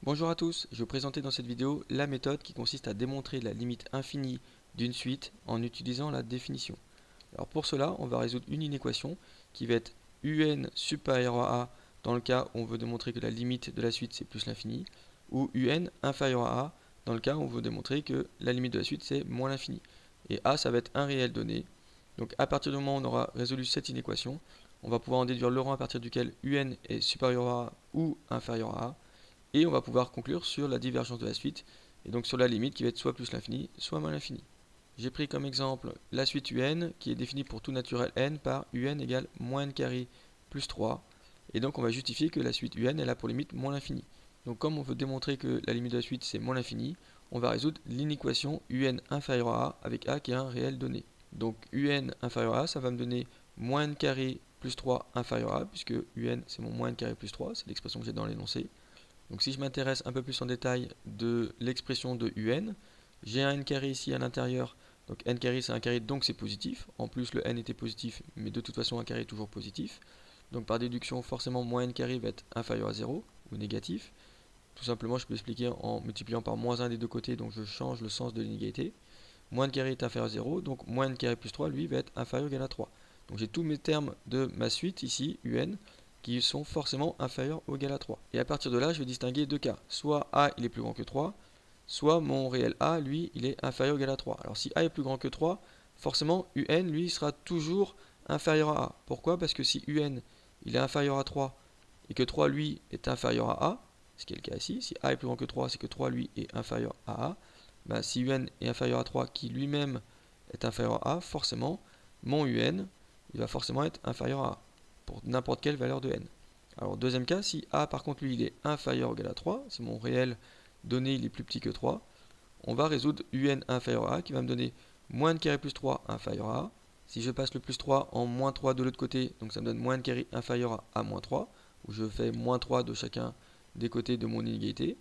Bonjour à tous, je vais vous présenter dans cette vidéo la méthode qui consiste à démontrer la limite infinie d'une suite en utilisant la définition. Alors pour cela, on va résoudre une inéquation qui va être un supérieur à a dans le cas où on veut démontrer que la limite de la suite c'est plus l'infini, ou un inférieur à a dans le cas où on veut démontrer que la limite de la suite c'est moins l'infini. Et a ça va être un réel donné. Donc à partir du moment où on aura résolu cette inéquation, on va pouvoir en déduire le rang à partir duquel un est supérieur à a ou inférieur à a. Et on va pouvoir conclure sur la divergence de la suite, et donc sur la limite qui va être soit plus l'infini, soit moins l'infini. J'ai pris comme exemple la suite un qui est définie pour tout naturel n par un égale moins n carré plus 3. Et donc on va justifier que la suite un elle a pour limite moins l'infini. Donc comme on veut démontrer que la limite de la suite c'est moins l'infini, on va résoudre l'inéquation un inférieur à a avec a qui est un réel donné. Donc un inférieur à a, ça va me donner moins n carré plus 3 inférieur à a, puisque un c'est mon moins n carré plus 3, c'est l'expression que j'ai dans l'énoncé. Donc si je m'intéresse un peu plus en détail de l'expression de un, j'ai un n carré ici à l'intérieur. Donc n carré c'est un carré donc c'est positif. En plus le n était positif mais de toute façon un carré est toujours positif. Donc par déduction forcément moins n carré va être inférieur à 0 ou négatif. Tout simplement je peux expliquer en multipliant par moins 1 des deux côtés, donc je change le sens de l'inégalité. Moins n carré est inférieur à 0, donc moins n carré plus 3 lui va être inférieur ou égal à 3. Donc j'ai tous mes termes de ma suite ici, un, qui sont forcément inférieurs ou égal à 3. Et à partir de là, je vais distinguer deux cas. Soit a il est plus grand que 3, soit mon réel a, lui, il est inférieur ou égal à 3. Alors si a est plus grand que 3, forcément un, lui, sera toujours inférieur à a. Pourquoi? Parce que si un, il est inférieur à 3, et que 3, lui, est inférieur à a, ce qui est le cas ici, si a est plus grand que 3, c'est que 3, lui, est inférieur à a, bah, si un est inférieur à 3, qui lui-même est inférieur à a, forcément, mon un, il va forcément être inférieur à a, pour n'importe quelle valeur de n. Alors deuxième cas, si a par contre lui il est inférieur ou égal à 3, si mon réel donné il est plus petit que 3, on va résoudre un inférieur à a qui va me donner moins n carré plus 3 inférieur à a. Si je passe le plus 3 en moins 3 de l'autre côté, donc ça me donne moins n carré inférieur à a moins 3, où je fais moins 3 de chacun des côtés de mon inégalité.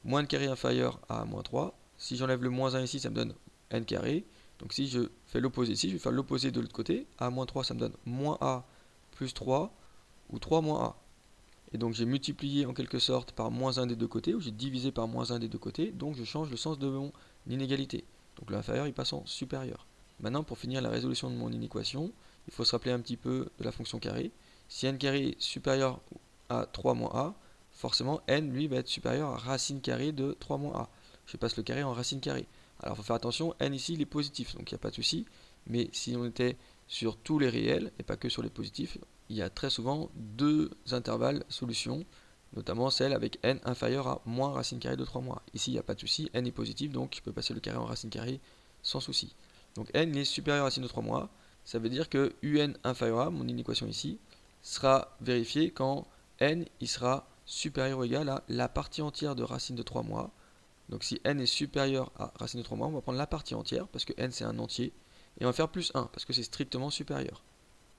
Moins n carré inférieur à a moins 3. Si j'enlève le moins 1 ici, ça me donne n carré. Donc si je fais l'opposé ici, je vais faire l'opposé de l'autre côté. A moins 3, ça me donne moins a plus 3 ou 3 moins a. Et donc j'ai multiplié en quelque sorte par moins 1 des deux côtés, ou j'ai divisé par moins 1 des deux côtés, donc je change le sens de mon inégalité. Donc l'inférieur il passe en supérieur. Maintenant pour finir la résolution de mon inéquation, il faut se rappeler un petit peu de la fonction carré. Si n carré est supérieur à 3 moins a, forcément n lui va être supérieur à racine carrée de 3 moins a. Je passe le carré en racine carrée. Alors il faut faire attention, n ici il est positif, donc il n'y a pas de souci. Mais si on était sur tous les réels, et pas que sur les positifs, il y a très souvent deux intervalles solutions, notamment celle avec n inférieur à moins racine carrée de 3 moins. Ici, il n'y a pas de souci, n est positif, donc je peux passer le carré en racine carrée sans souci. Donc n est supérieur à racine de 3 moins. Ça veut dire que un inférieur à, mon inéquation ici, sera vérifiée quand n il sera supérieur ou égal à la partie entière de racine de 3 moins. Donc si n est supérieur à racine de 3 moins, on va prendre la partie entière, parce que n c'est un entier, et on va faire plus 1, parce que c'est strictement supérieur.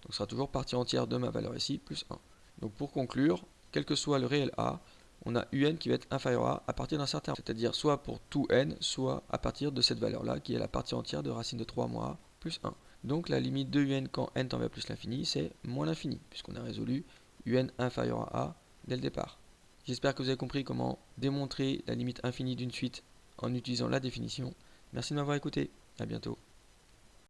Donc ce sera toujours partie entière de ma valeur ici, plus 1. Donc pour conclure, quel que soit le réel a, on a un qui va être inférieur à partir d'un certain, c'est-à-dire soit pour tout n, soit à partir de cette valeur-là, qui est la partie entière de racine de 3 moins a plus 1. Donc la limite de un quand n tend vers plus l'infini, c'est moins l'infini, puisqu'on a résolu un inférieur à a dès le départ. J'espère que vous avez compris comment démontrer la limite infinie d'une suite en utilisant la définition. Merci de m'avoir écouté, à bientôt.